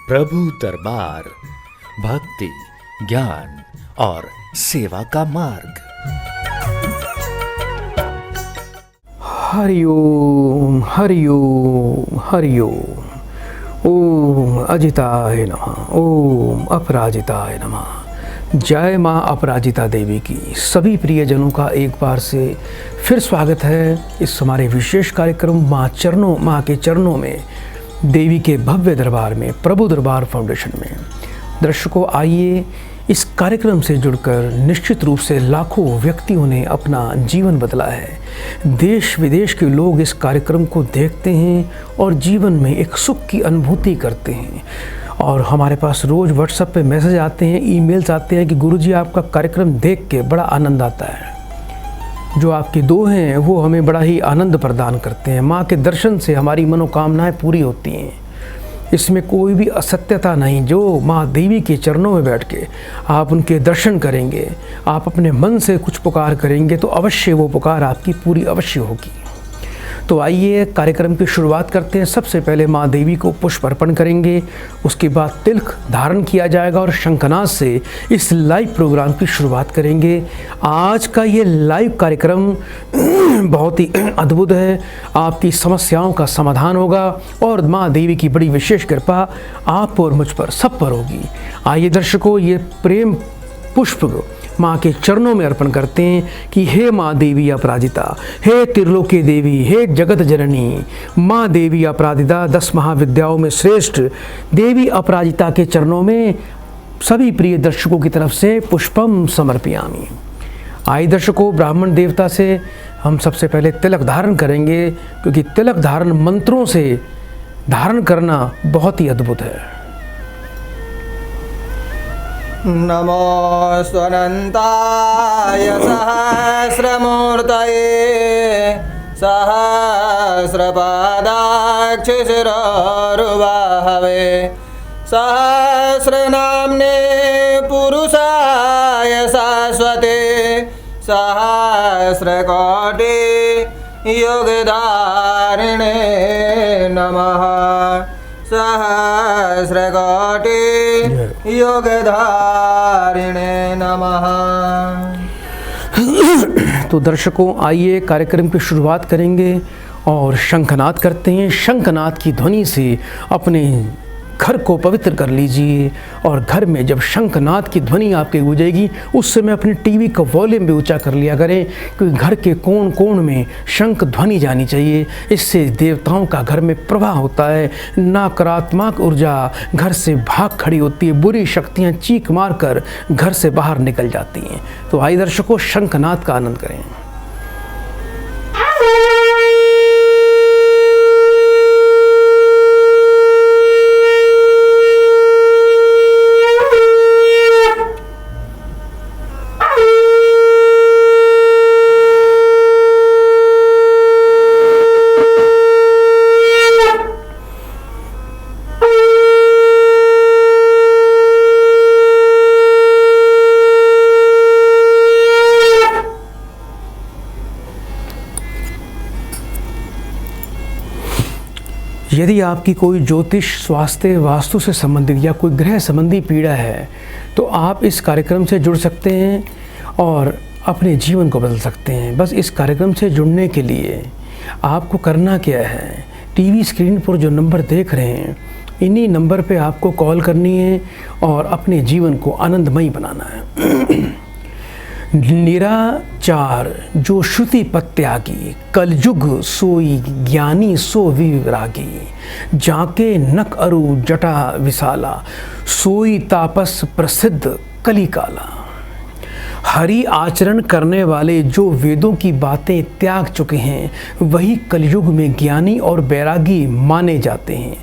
प्रभु दरबार, भक्ति, ज्ञान और सेवा का मार्ग। हरिओम हरिओम हरिओम। ओम अजिताय नमः, ओम अपराजिताय नमः। जय माँ अपराजिता देवी की। सभी प्रियजनों का एक बार से फिर स्वागत है इस हमारे विशेष कार्यक्रम माँ के चरणों में, देवी के भव्य दरबार में, प्रभु दरबार फाउंडेशन में। दर्शकों, आइए इस कार्यक्रम से जुड़कर निश्चित रूप से लाखों व्यक्तियों ने अपना जीवन बदला है। देश विदेश के लोग इस कार्यक्रम को देखते हैं और जीवन में एक सुख की अनुभूति करते हैं। और हमारे पास रोज़ व्हाट्सएप पे मैसेज आते हैं, ईमेल्स आते हैं कि गुरुजी आपका कार्यक्रम देख के बड़ा आनंद आता है। जो आपके दो हैं वो हमें बड़ा ही आनंद प्रदान करते हैं। माँ के दर्शन से हमारी मनोकामनाएं पूरी होती हैं। इसमें कोई भी असत्यता नहीं। जो माँ देवी के चरणों में बैठ के आप उनके दर्शन करेंगे, आप अपने मन से कुछ पुकार करेंगे तो अवश्य वो पुकार आपकी पूरी अवश्य होगी। तो आइए कार्यक्रम की शुरुआत करते हैं। सबसे पहले माँ देवी को पुष्प अर्पण करेंगे, उसके बाद तिलक धारण किया जाएगा और शंखनाद से इस लाइव प्रोग्राम की शुरुआत करेंगे। आज का ये लाइव कार्यक्रम बहुत ही अद्भुत है। आपकी समस्याओं का समाधान होगा और माँ देवी की बड़ी विशेष कृपा आप और मुझ पर सब पर होगी। आइए दर्शकों, ये प्रेम पुष्प माँ के चरणों में अर्पण करते हैं कि हे माँ देवी अपराजिता, हे त्रिलोकी देवी, हे जगत जननी, माँ देवी अपराजिता 10 महाविद्याओं में श्रेष्ठ देवी अपराजिता के चरणों में सभी प्रिय दर्शकों की तरफ से पुष्पम समर्पयामि। आइए दर्शकों, ब्राह्मण देवता से हम सबसे पहले तिलक धारण करेंगे, क्योंकि तिलक धारण मंत्रों से धारण करना बहुत ही अद्भुत है। नमो स्वनन्ताय सहस्रमूर्तये सहस्रपादाक्षशिरोरुबाहवे सहस्रनाम्ने पुरुषाय शाश्वते सहस्रकोटि योगधारिणे नमः। सहस्रकोटि योगधारिणे नमः। तो दर्शकों, आइए कार्यक्रम की शुरुआत करेंगे और शंखनाद करते हैं। शंखनाद की ध्वनि से अपने घर को पवित्र कर लीजिए और घर में जब शंखनाद की ध्वनि आपके गूंजेगी उस समय अपने टीवी का वॉल्यूम भी ऊंचा कर लिया करें, क्योंकि घर के कोण कोण में शंख ध्वनि जानी चाहिए। इससे देवताओं का घर में प्रवाह होता है, नकारात्मक ऊर्जा घर से भाग खड़ी होती है, बुरी शक्तियाँ चीख मार कर घर से बाहर निकल जाती हैं। तो आइए दर्शकों, शंखनाद का आनंद करें। यदि आपकी कोई ज्योतिष, स्वास्थ्य, वास्तु से संबंधित या कोई ग्रह संबंधी पीड़ा है तो आप इस कार्यक्रम से जुड़ सकते हैं और अपने जीवन को बदल सकते हैं। बस इस कार्यक्रम से जुड़ने के लिए आपको करना क्या है, टीवी स्क्रीन पर जो नंबर देख रहे हैं इन्हीं नंबर पे आपको कॉल करनी है और अपने जीवन को आनंदमयी बनाना है। निराचार जो श्रुति पत्यागी, कलयुग सोई ज्ञानी सो विरागी, जाके नक अरु जटा विशाला, सोई तापस प्रसिद्ध कलिकाला। हरि आचरण करने वाले जो वेदों की बातें त्याग चुके हैं वही कलयुग में ज्ञानी और बैरागी माने जाते हैं।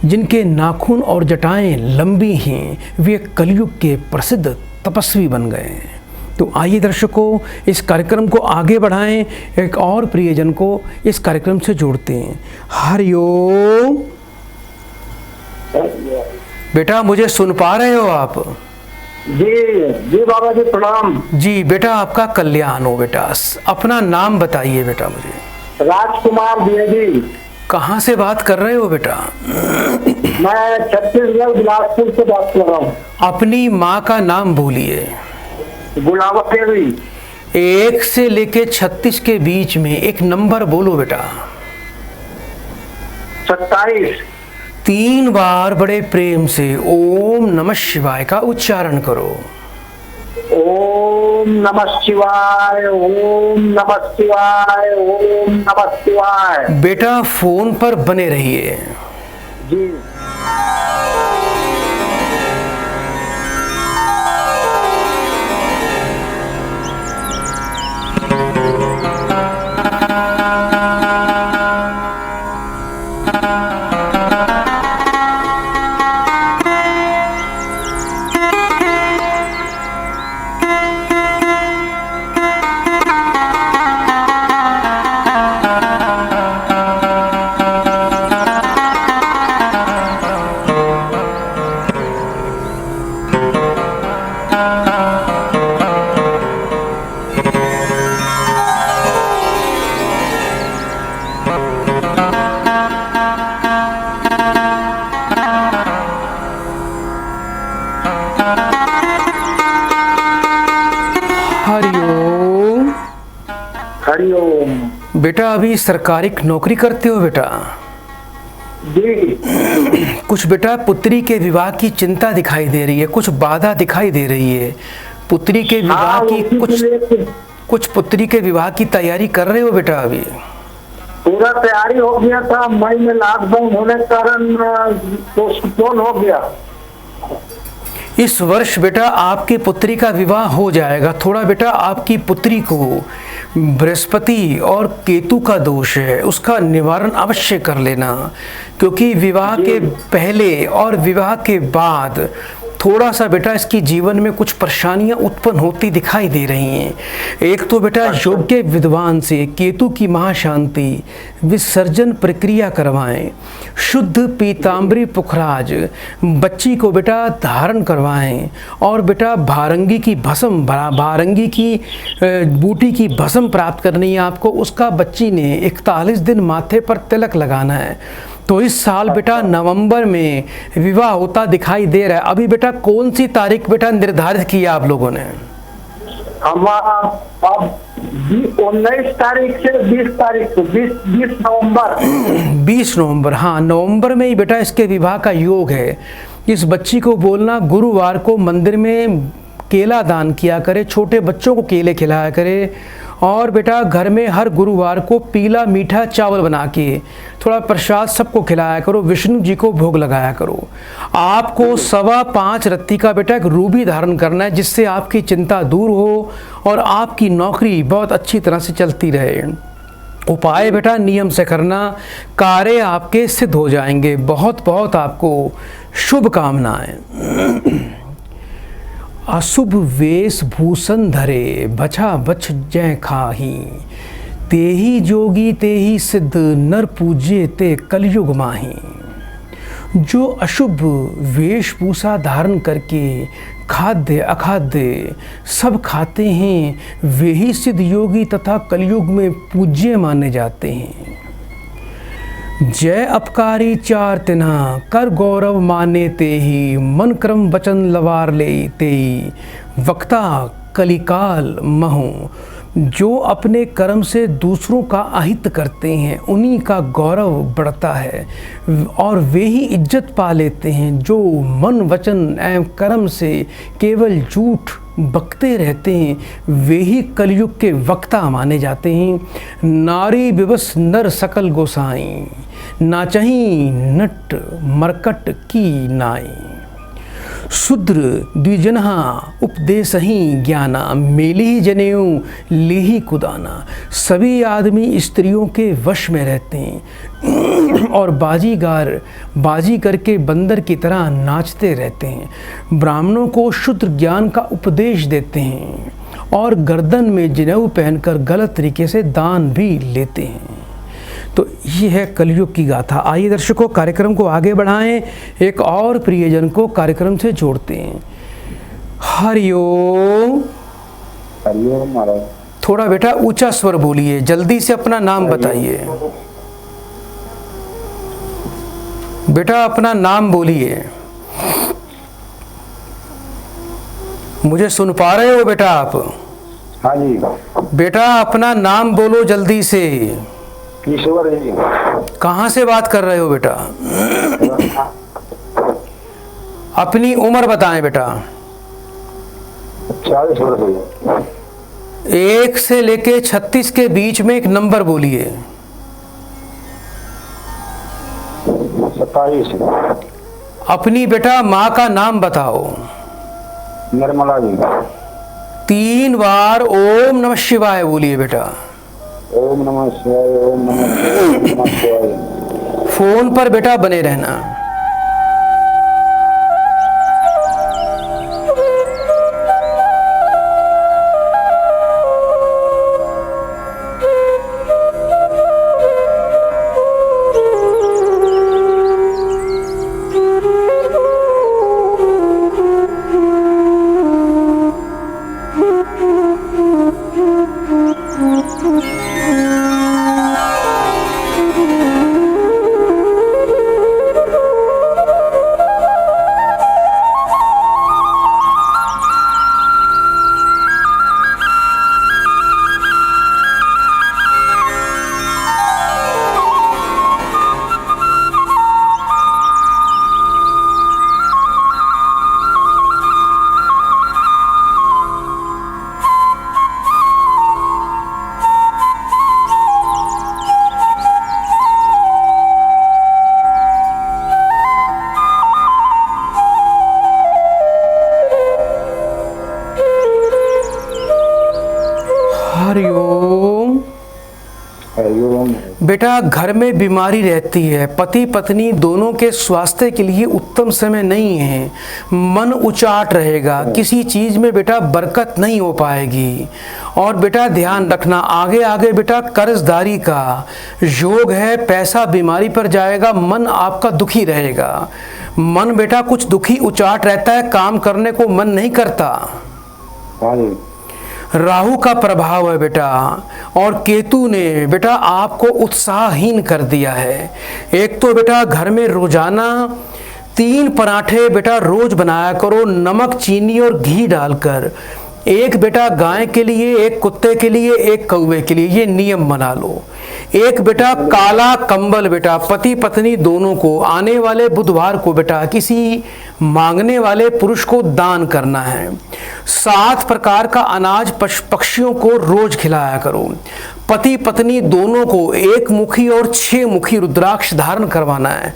जिनके नाखून और जटाएं लंबी हैं वे कलयुग के प्रसिद्ध तपस्वी बन गए हैं। तो आइए दर्शकों, इस कार्यक्रम को आगे बढ़ाएं, एक और प्रियजन को इस कार्यक्रम से जोड़ते हैं। हरिओम। बेटा, मुझे सुन पा रहे हो आप? जी जी बाबा जी, प्रणाम। जी बेटा, आपका कल्याण हो। बेटा अपना नाम बताइए बेटा मुझे। राजकुमार द्विवेदी। कहाँ से बात कर रहे हो बेटा? मैं छत्तीसगढ़ बिलासपुर से बात कर रहा हूँ। अपनी माँ का नाम बोलिए। गुलाबा देवी। 1 से लेके 36 के बीच में एक नंबर बोलो बेटा। 27। 3 बार बड़े प्रेम से ओम नमः शिवाय का उच्चारण करो। ओम नमः शिवाय, ओम नमः शिवाय, ओम नमः शिवाय। बेटा फोन पर बने रहिए। जी। हरिओम। हरिओम। बेटा अभी सरकारी नौकरी करते हो बेटा? जी। कुछ बेटा पुत्री के विवाह की चिंता दिखाई दे रही है, कुछ बाधा दिखाई दे रही है। पुत्री के विवाह की कुछ पुत्री के विवाह की तैयारी कर रहे हो बेटा? अभी पूरा तैयारी हो गया था, मई में लॉकडाउन होने के कारण पोस्टपोन हो गया। इस वर्ष बेटा आपकी पुत्री का विवाह हो जाएगा। थोड़ा बेटा आपकी पुत्री को बृहस्पति और केतु का दोष है, उसका निवारण अवश्य कर लेना, क्योंकि विवाह के पहले और विवाह के बाद थोड़ा सा बेटा इसकी जीवन में कुछ परेशानियां उत्पन्न होती दिखाई दे रही हैं। एक तो बेटा योग्य विद्वान से केतु की महाशांति विसर्जन प्रक्रिया करवाएं, शुद्ध पीताम्बरी पुखराज बच्ची को बेटा धारण करवाएं, और बेटा भारंगी की भस्म, भारंगी की बूटी की भस्म प्राप्त करनी है आपको। उसका बच्ची ने 41 दिन माथे पर तिलक लगाना है। तो इस साल बेटा नवंबर में विवाह होता दिखाई दे रहा है। अभी बेटा कौन सी तारीख बेटा निर्धारित की है आप लोगों ने? हम अब 19 तारीख से 20 तारीख को 20 नवंबर 20 नवंबर, हाँ नवंबर में ही बेटा इसके विवाह का योग है। इस बच्ची को बोलना गुरुवार को मंदिर में केला दान किया करे, छोटे बच्चों को केले खिलाया करे, और बेटा घर में हर गुरुवार को पीला मीठा चावल बना के थोड़ा प्रसाद सबको खिलाया करो, विष्णु जी को भोग लगाया करो। आपको 5.25 रत्ती का बेटा एक रूबी धारण करना है, जिससे आपकी चिंता दूर हो और आपकी नौकरी बहुत अच्छी तरह से चलती रहे। उपाय बेटा नियम से करना, कार्य आपके सिद्ध हो जाएंगे। बहुत बहुत आपको शुभकामनाएं। अशुभ वेश भूषण धरे बछा बछ जय खाही, तेही जोगी तेही सिद्ध नर पूज्य ते कलयुग माही। जो अशुभ वेशभूषा धारण करके खाद्य अखाद्य सब खाते हैं, वे ही सिद्ध योगी तथा कलयुग में पूज्य माने जाते हैं। जय अपकारी 4 तिन्हा कर गौरव माने ते ही, मन क्रम वचन लवार ले ते वक्ता कलिकाल महु। जो अपने कर्म से दूसरों का अहित करते हैं उन्हीं का गौरव बढ़ता है और वे ही इज्जत पा लेते हैं। जो मन वचन एवं कर्म से केवल झूठ बकते रहते हैं वे ही कलयुग के वक्ता माने जाते हैं। नारी विवश नर सकल गोसाई, नाचही नट मरकट की नाई। शूद्र द्विजनहा उपदेशही ज्ञाना, मेली जनेऊ लेही कुदाना। सभी आदमी स्त्रियों के वश में रहते हैं और बाजीगर बाजी करके बंदर की तरह नाचते रहते हैं। ब्राह्मणों को शुद्र ज्ञान का उपदेश देते हैं और गर्दन में जनेऊ पहनकर गलत तरीके से दान भी लेते हैं। तो ये है कलयुग की गाथा। आइए दर्शकों कार्यक्रम को आगे बढ़ाएं, एक और प्रियजन को कार्यक्रम से जोड़ते हैं। हरिओम। हरिओम महाराज। थोड़ा बेटा ऊंचा स्वर बोलिए, जल्दी से अपना नाम बताइए। बेटा अपना नाम बोलिए। मुझे सुन पा रहे हो बेटा आप? हाँ जी। बेटा अपना नाम बोलो जल्दी से। ईश्वर जी। कहाँ से बात कर रहे हो बेटा? अपनी उम्र बताएं बेटा। 40 वर्ष। 1 से लेके 36 के बीच में एक नंबर बोलिए। 27। अपनी बेटा माँ का नाम बताओ। निर्मला जी। 3 बार ओम नमः शिवाय बोलिए बेटा। ओम नमः शिवाय, ओम नमः शिवाय, ओम नमः शिवाय। फोन पर बेटा बने रहना। हरिओम। हरिओम। बेटा घर में बीमारी रहती है, पति पत्नी दोनों के स्वास्थ्य के लिए उत्तम समय नहीं है, मन उचाट रहेगा, किसी चीज में बेटा बरकत नहीं हो पाएगी। और बेटा ध्यान रखना आगे आगे बेटा कर्जदारी का योग है, पैसा बीमारी पर जाएगा, मन आपका दुखी रहेगा। मन बेटा कुछ दुखी उचाट रहता है, काम करने को मन नहीं करता। हाँ जी। राहु का प्रभाव है बेटा, और केतु ने बेटा आपको उत्साहहीन कर दिया है। एक तो बेटा घर में रोजाना 3 पराठे बेटा रोज बनाया करो, नमक चीनी और घी डालकर। एक बेटा गाय के लिए, एक कुत्ते के लिए, एक कौवे के लिए, ये नियम बना लो। एक बेटा काला कंबल बेटा पति पत्नी दोनों को आने वाले बुधवार को बेटा किसी मांगने वाले पुरुष को दान करना है। 7 प्रकार का अनाज पक्षियों को रोज खिलाया करो। पति पत्नी दोनों को 1 मुखी और 6 मुखी रुद्राक्ष धारण करवाना है।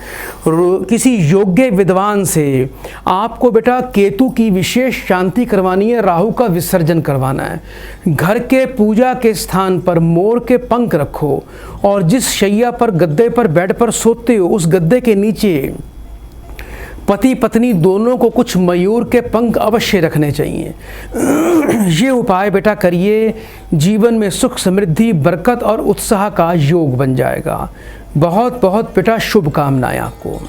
किसी योग्य विद्वान से आपको बेटा केतु की विशेष शांति करवानी है, राहु का विसर्जन करवाना है। घर के पूजा के स्थान पर मोर के पंख रखो, और जिस शैया पर गद्दे पर बेड पर सोते हो उस गद्दे के नीचे पति पत्नी दोनों को कुछ मयूर के पंख अवश्य रखने चाहिए। ये उपाय बेटा करिए, जीवन में सुख समृद्धि बरकत और उत्साह का योग बन जाएगा। बहुत बहुत बेटा शुभकामनाएं आपको।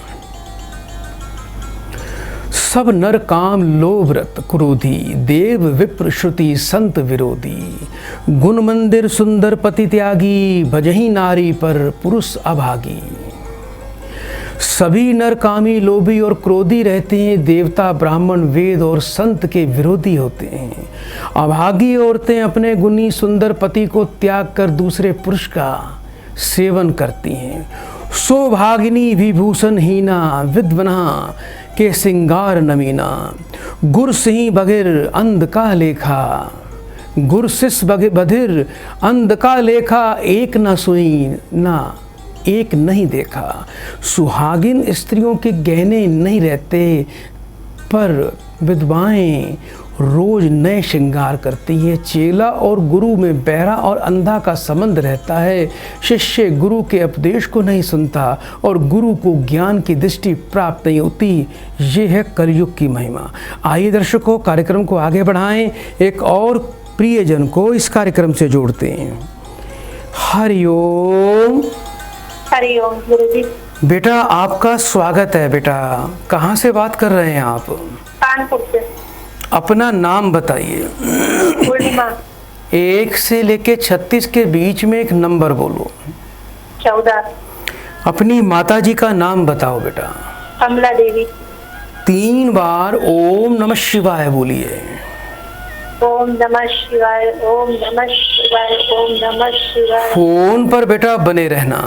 सब नर काम लोभ रत क्रोधी, देव विप्र श्रुति संत विरोधी। गुण मंदिर सुंदर पति त्यागी, भजही नारी पर पुरुष अभागी। सभी नर कामी लोभी और क्रोधी रहते हैं, देवता ब्राह्मण वेद और संत के विरोधी होते हैं। अभागी औरतें अपने गुणी सुंदर पति को त्याग कर दूसरे पुरुष का सेवन करती हैं। सौभागिनी विभूषण हीना, विद्वना के सिंगार नमीना। गुर सिंह बगिर अंध का लेखा, गुर सिस बधिर अंध का लेखा। एक न सुई ना एक नहीं देखा। सुहागिन स्त्रियों के गहने नहीं रहते, पर विधवाएं रोज नए श्रृंगार करती हैं। चेला और गुरु में बहरा और अंधा का संबंध रहता है। शिष्य गुरु के उपदेश को नहीं सुनता और गुरु को ज्ञान की दृष्टि प्राप्त नहीं होती। ये है कलयुग की महिमा। आइए दर्शकों, कार्यक्रम को आगे बढ़ाएं, एक और प्रियजन को इस कार्यक्रम से जोड़ते हैं। हरिओम। हरिओम गुरुजी। बेटा आपका स्वागत है। बेटा कहाँ से बात कर रहे हैं आप? कानपुर से। अपना नाम बताइए। पूर्णिमा। 1 से लेके 36 के बीच में एक नंबर बोलो। 14। अपनी माताजी का नाम बताओ बेटा। कमला देवी। 3 बार ओम नमः शिवाय बोलिए। ओम नमः शिवाय, ओम नमः शिवाय, ओम नमः शिवाय। फोन पर बेटा बने रहना।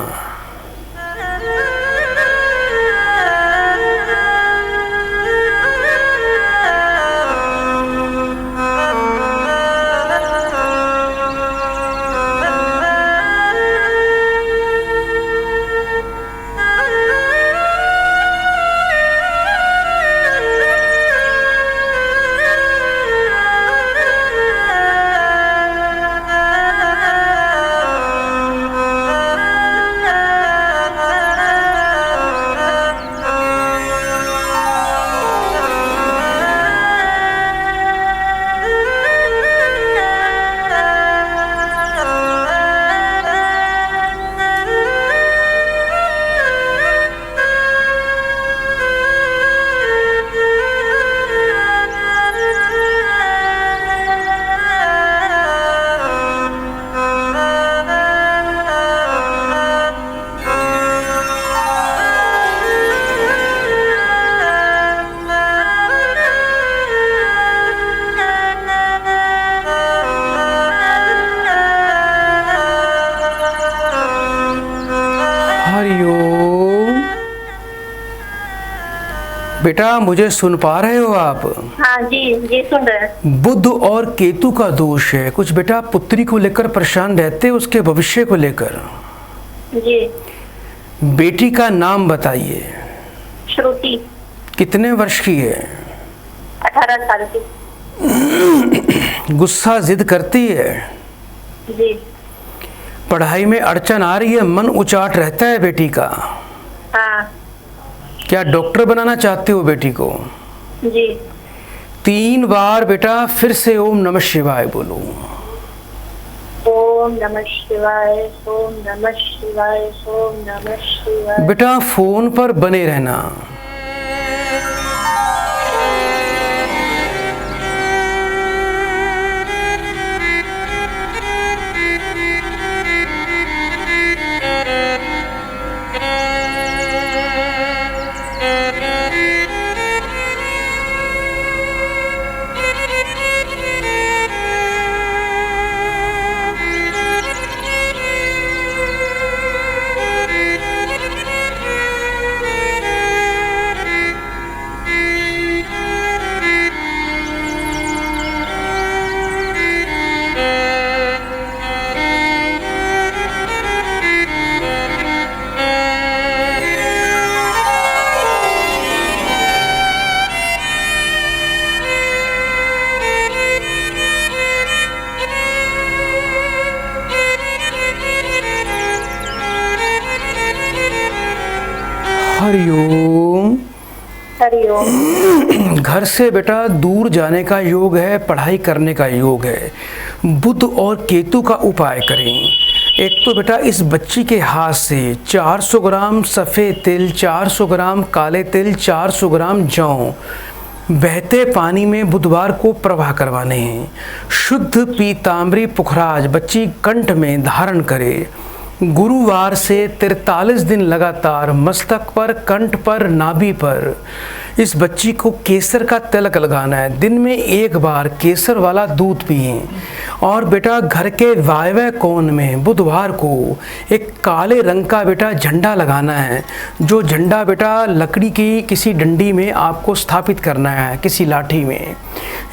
हरिओम। बेटा मुझे सुन पा रहे हो आप? हाँ जी जी, सुन रहे हैं। बुध और केतु का दोष है कुछ बेटा, पुत्री को लेकर परेशान रहते, उसके भविष्य को लेकर। जी। बेटी का नाम बताइए। श्रुति। कितने वर्ष की है? 18 साल की। गुस्सा जिद करती है? जी। पढ़ाई में अड़चन आ रही है, मन उचाट रहता है बेटी का? हाँ क्या डॉक्टर बनाना चाहते हो बेटी को? जी। 3 बार बेटा फिर से ओम नमः शिवाय बोलो। ओम नमः शिवाय, ओम नमः शिवाय, ओम नमः शिवाय। बेटा फोन पर बने रहना। हरिओम। हरिओम। घर से बेटा दूर जाने का योग है, पढ़ाई करने का योग है। बुध और केतु का उपाय करें। एक तो बेटा इस बच्ची के हाथ से 400 ग्राम सफ़ेद तिल, 400 ग्राम काले तिल, 400 ग्राम जौ बहते पानी में बुधवार को प्रवाह करवाने हैं। शुद्ध पीताम्बरी पुखराज बच्ची कंठ में धारण करे। गुरुवार से 43 दिन लगातार मस्तक पर, कंठ पर, नाभि पर इस बच्ची को केसर का तिलक लगाना है। दिन में 1 बार केसर वाला दूध पिएं। और बेटा घर के वायव्य कोण में बुधवार को एक काले रंग का बेटा झंडा लगाना है। जो झंडा बेटा लकड़ी की किसी डंडी में आपको स्थापित करना है, किसी लाठी में।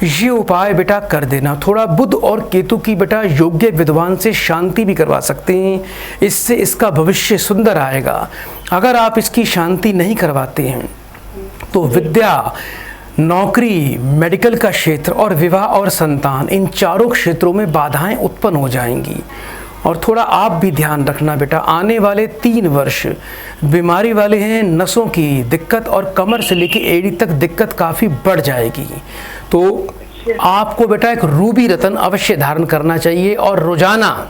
ये उपाय बेटा कर देना। थोड़ा बुध और केतु की बेटा योग्य विद्वान से शांति भी करवा सकते हैं, इससे इसका भविष्य सुंदर आएगा। अगर आप इसकी शांति नहीं करवाते हैं तो विद्या, नौकरी, मेडिकल का क्षेत्र और विवाह और संतान, इन चारों क्षेत्रों में बाधाएं उत्पन्न हो जाएंगी। और थोड़ा आप भी ध्यान रखना बेटा, आने वाले 3 वर्ष बीमारी वाले हैं। नसों की दिक्कत और कमर से लेकर एड़ी तक दिक्कत काफ़ी बढ़ जाएगी। तो आपको बेटा एक रूबी रतन अवश्य धारण करना चाहिए। और रोजाना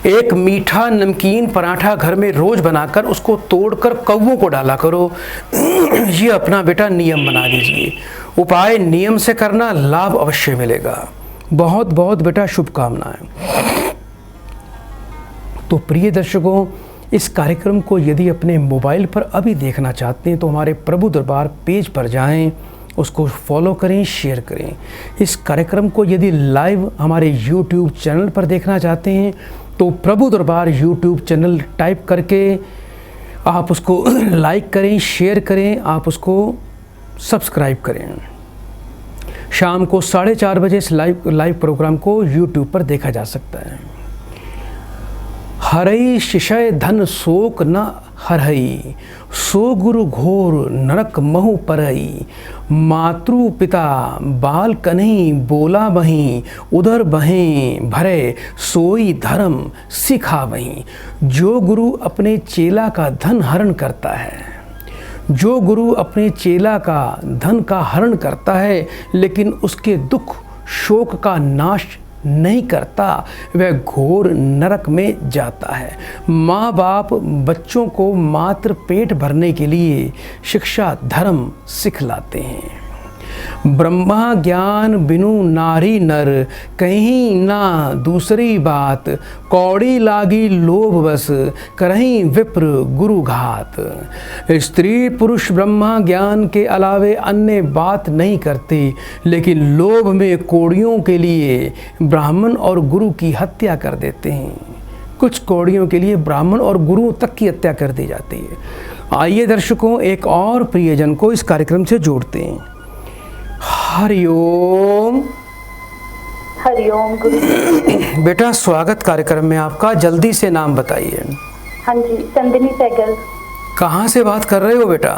एक मीठा नमकीन पराठा घर में रोज बनाकर उसको तोड़कर कौवों को डाला करो। ये अपना बेटा नियम बना लीजिए। उपाय नियम से करना, लाभ अवश्य मिलेगा। बहुत बहुत बेटा शुभकामनाएं। तो प्रिय दर्शकों, इस कार्यक्रम को यदि अपने मोबाइल पर अभी देखना चाहते हैं तो हमारे प्रभु दरबार पेज पर जाएं, उसको फॉलो करें, शेयर करें। इस कार्यक्रम को यदि लाइव हमारे यूट्यूब चैनल पर देखना चाहते हैं तो प्रभु दरबार यूट्यूब चैनल टाइप करके आप उसको लाइक करें, शेयर करें, आप उसको सब्सक्राइब करें। शाम को 4:30 बजे इस लाइव प्रोग्राम को यूट्यूब पर देखा जा सकता है। हरई शिशय धन शोक न हरई, सो गुरु घोर नरक महु परई। मातृ पिता बाल कन्ही, बोला बहीं उधर बहें भरे, सोई धर्म सिखा वहीं। जो गुरु अपने चेला का धन हरण करता है, जो गुरु अपने चेला का धन का हरण करता है लेकिन उसके दुख शोक का नाश नहीं करता, वह घोर नरक में जाता है। माँ बाप बच्चों को मात्र पेट भरने के लिए शिक्षा धर्म सिखलाते हैं। ब्रह्मा ज्ञान बिनु नारी नर, कहीं ना दूसरी बात। कौड़ी लागी लोभ बस, करहीं विप्र गुरु घात। स्त्री पुरुष ब्रह्मा ज्ञान के अलावे अन्य बात नहीं करते, लेकिन लोभ में कौड़ियों के लिए ब्राह्मण और गुरु की हत्या कर देते हैं। कुछ कौड़ियों के लिए ब्राह्मण और गुरु तक की हत्या कर दी जाती है। आइए दर्शकों, एक और प्रियजन को इस कार्यक्रम से जोड़ते हैं। हरिओम। हरिओम गुरु जी। बेटा स्वागत कार्यक्रम में आपका, जल्दी से नाम बताइए। हाँ जी, चंदनी सहगल। कहाँ से बात कर रहे हो बेटा?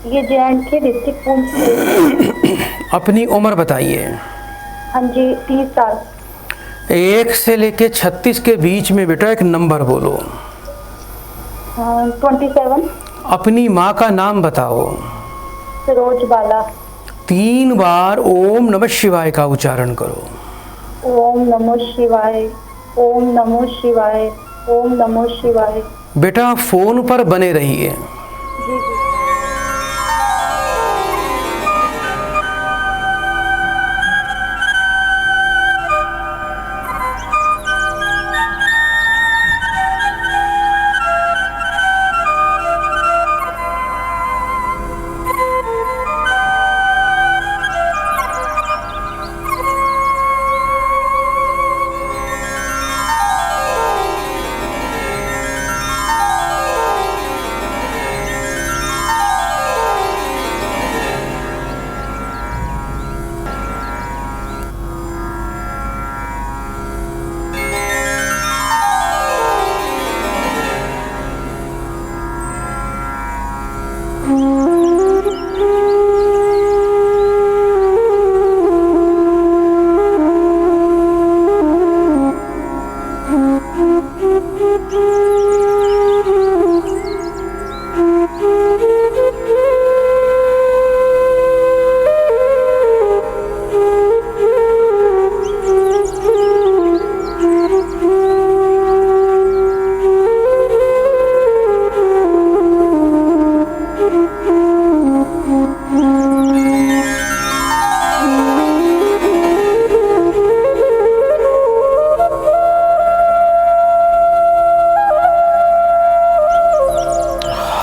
ये जे&के डिस्ट्रिक्ट पुंछ से। अपनी उम्र बताइए। हाँ जी, 30 साल। 1 से लेके 36 के बीच में बेटा एक नंबर बोलो। 27। अपनी माँ का नाम बताओ। सरोज बाला। 3 बार ओम नमः शिवाय का उच्चारण करो। ओम नमो शिवाय, ओम नमो शिवाय, ओम नमो शिवाय। बेटा फोन पर बने रहिए। जी जी।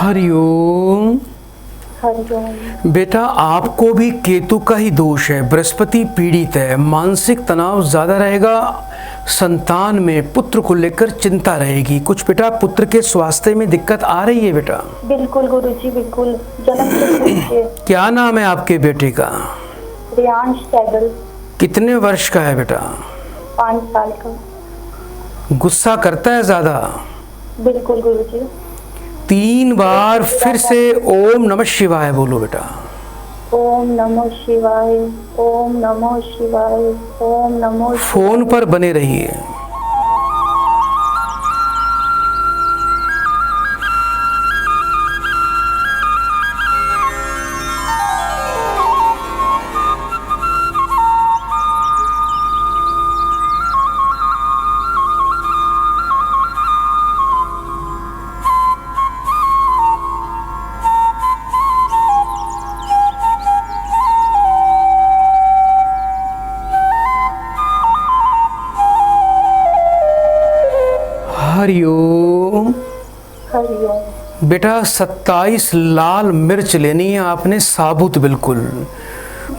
हरिओम। हरिओम। बेटा आपको भी केतु का ही दोष है, बृहस्पति पीड़ित है, मानसिक तनाव ज़्यादा रहेगा, संतान में पुत्र को लेकर चिंता रहेगी। कुछ बेटा पुत्र के स्वास्थ्य में दिक्कत आ रही है बेटा? बिल्कुल गुरुजी, बिल्कुल। जन्म से क्या नाम है आपके बेटे का? रियांश सहगल। कितने वर्ष का है बेटा? 5 साल का। गुस्सा करता है ज़्यादा? बिल्कुल गुरुजी। 3 बार फिर से ओम नमः शिवाय बोलो बेटा। ओम नमो शिवाय, ओम नमो शिवाय, ओम नमो। फोन पर बने रहिए। बेटा 27 लाल मिर्च लेनी है आपने, साबुत बिल्कुल।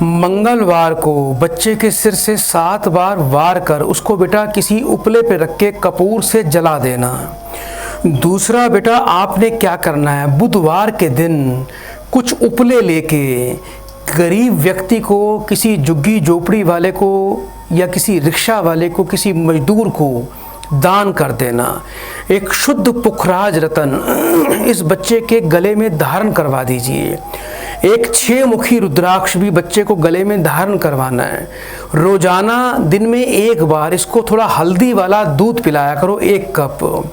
मंगलवार को बच्चे के सिर से 7 बार वार कर उसको बेटा किसी उपले पे रख के कपूर से जला देना। दूसरा बेटा आपने क्या करना है, बुधवार के दिन कुछ उपले लेके गरीब व्यक्ति को, किसी झुग्गी झोपड़ी वाले को या किसी रिक्शा वाले को, किसी मजदूर को दान कर देना। एक शुद्ध पुखराज रतन इस बच्चे के गले में धारण करवा दीजिए। एक 6 मुखी रुद्राक्ष भी बच्चे को गले में धारण करवाना है। रोजाना दिन में 1 बार इसको थोड़ा हल्दी वाला दूध पिलाया करो, 1 कप।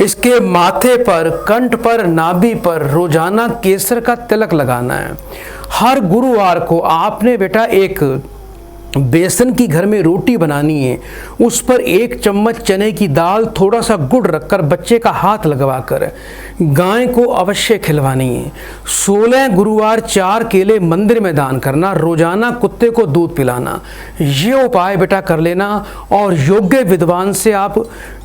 इसके माथे पर, कंठ पर, नाभि पर रोजाना केसर का तिलक लगाना है। हर गुरुवार को आपने बेटा एक बेसन की घर में रोटी बनानी है, उस पर 1 चम्मच चने की दाल, थोड़ा सा गुड़ रखकर बच्चे का हाथ लगवाकर गाय को अवश्य खिलवानी है। 16 गुरुवार 4 केले मंदिर में दान करना, रोजाना कुत्ते को दूध पिलाना। ये उपाय बेटा कर लेना और योग्य विद्वान से आप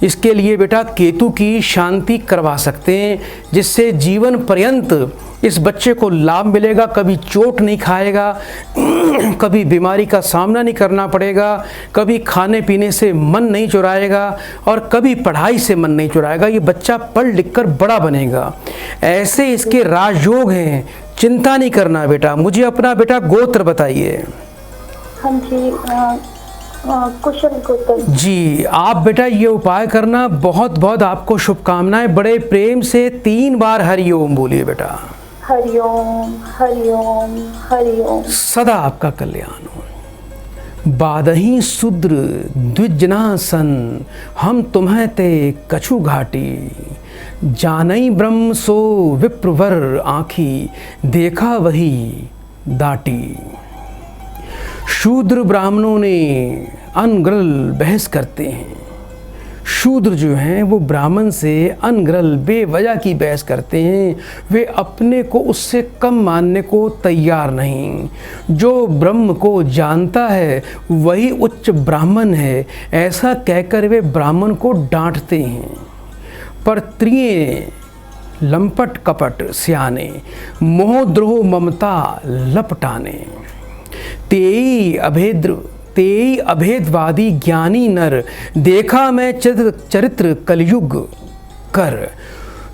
इसके लिए बेटा केतु की शांति करवा सकते हैं, जिससे जीवन पर्यंत इस बच्चे को लाभ मिलेगा। कभी चोट नहीं खाएगा, कभी बीमारी का सामना नहीं करना पड़ेगा, कभी खाने पीने से मन नहीं चुराएगा और कभी पढ़ाई से मन नहीं चुराएगा। ये बच्चा पढ़ लिख कर बड़ा बनेगा। ऐसे इसके राजयोग हैं, चिंता नहीं करना बेटा। मुझे अपना बेटा गोत्र बताइए। हाँ जी, कुशल गोत्र जी। आप बेटा ये उपाय करना, बहुत बहुत आपको शुभकामनाएं। बड़े प्रेम से 3 बार हरिओम बोलिए बेटा। हरिओम हरिओम हरिओम। सदा आपका कल्याण हो। बादही शूद्र द्विजनासन, हम तुम्हें ते कछु घाटी। जानई ब्रह्म सो विप्रवर आँखी, देखा वही दाटी। शूद्र ब्राह्मणों ने अनग्रल बहस करते हैं। शूद्र जो हैं वो ब्राह्मण से अनग्रल बेवजह की बहस करते हैं। वे अपने को उससे कम मानने को तैयार नहीं। जो ब्रह्म को जानता है वही उच्च ब्राह्मण है, ऐसा कहकर वे ब्राह्मण को डांटते हैं। पर त्रिये लंपट कपट स्याने, मोहद्रोह ममता लपटाने। तेई अभेदवादी ज्ञानी नर, देखा मैं चरित्र कलयुग कर।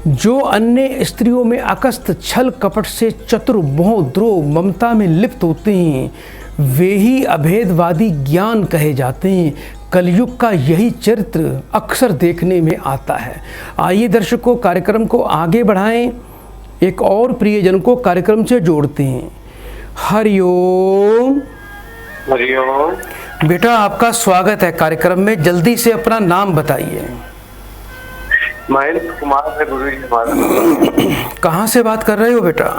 जो अन्य स्त्रियों में अकस्त छल कपट से चतुर, मोह द्रोह ममता में लिप्त होते हैं, वे ही अभेदवादी ज्ञान कहे जाते हैं। कलयुग का यही चरित्र अक्सर देखने में आता है। आइए दर्शकों, कार्यक्रम को आगे बढ़ाएं, एक और प्रियजन को कार्यक्रम से जोड़ते हैं। हरिओम। हरिओम। बेटा आपका स्वागत है कार्यक्रम में। जल्दी से अपना नाम बताइए। महेंद्र कुमार है गुरु जी हमारा। कहाँ से बात कर रहे हो बेटा?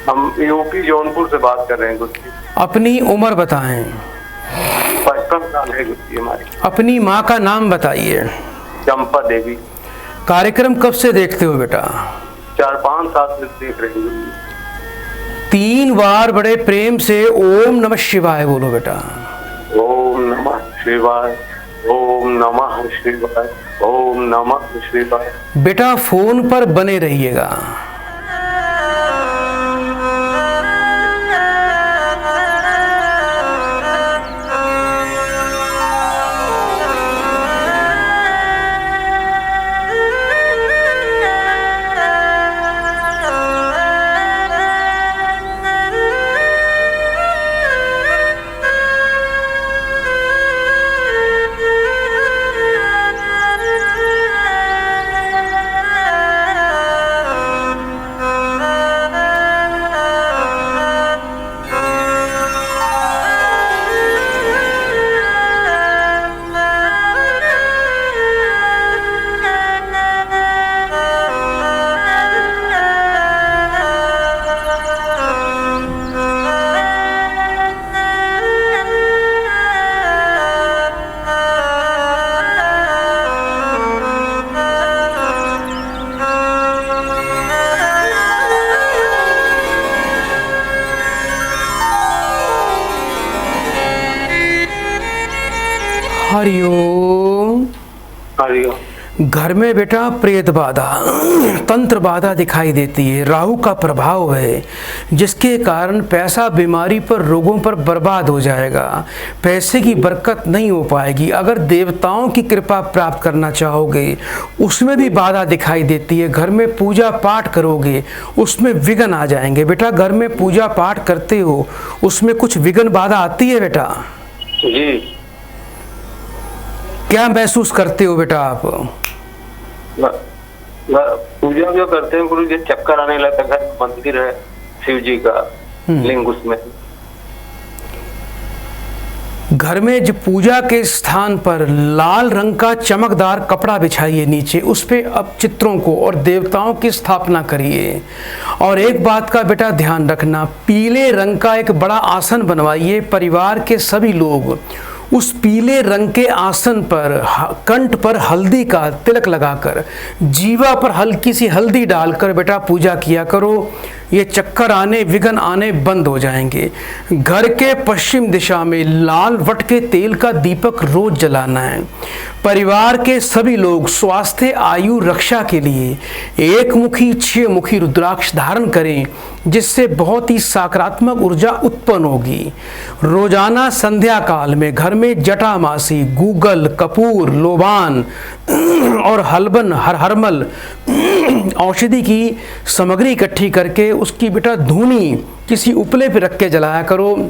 हम यूपी जौनपुर से बात कर रहे हैं गुरु जी। अपनी उम्र बताएं। 55 साल है गुरु जी हमारी। अपनी माँ का नाम बताइए। चंपा देवी। कार्यक्रम कब से देखते हो बेटा? 4-5 साल से देख रहे हैं गुरु जी। 3 बार बड़े प्रेम से ओम नमः शिवाय बोलो बेटा। ओम नमः शिवाय, ओम नमः शिवाय, ओम नमः शिवाय। बेटा फोन पर बने रहिएगा। हरिओम। हरिओम। घर में बेटा प्रेत बाधा, तंत्र बाधा दिखाई देती है। राहु का प्रभाव है जिसके कारण पैसा बीमारी पर, रोगों पर बर्बाद हो जाएगा। पैसे की बरकत नहीं हो पाएगी। अगर देवताओं की कृपा प्राप्त करना चाहोगे उसमें भी बाधा दिखाई देती है। घर में पूजा पाठ करोगे उसमें विघ्न आ जाएंगे। बेटा घर में पूजा पाठ करते हो उसमें कुछ विघ्न बाधा आती है बेटा? जी। क्या महसूस करते हो बेटा आप? पूजा जो करते हैं गुरु जी, चक्कर आने लगता है। मंदिर है शिव जी का लिंग, उसमें घर में जो पूजा के स्थान पर लाल रंग का चमकदार कपड़ा बिछाइए नीचे, उस पे अब चित्रों को और देवताओं की स्थापना करिए। और एक बात का बेटा ध्यान रखना, पीले रंग का एक बड़ा आसन बनवाइए। परिवार के सभी लोग उस पीले रंग के आसन पर कंठ पर हल्दी का तिलक लगाकर, जीवा पर हल्की सी हल्दी डालकर बेटा पूजा किया करो। ये चक्कर आने, विघ्न आने बंद हो जाएंगे। घर के पश्चिम दिशा में लाल वट के तेल का दीपक रोज जलाना है। परिवार के सभी लोग स्वास्थ्य, आयु, रक्षा के लिए एक मुखी, 6 मुखी रुद्राक्ष धारण करें, जिससे बहुत ही सकारात्मक ऊर्जा उत्पन्न होगी। रोजाना संध्या काल में घर में जटामासी, गूगल, कपूर, लोबान और हलबन, हरमल औषधि की सामग्री इकट्ठी करके उसकी बेटा धूनी किसी उपले पे रख के जलाया करो।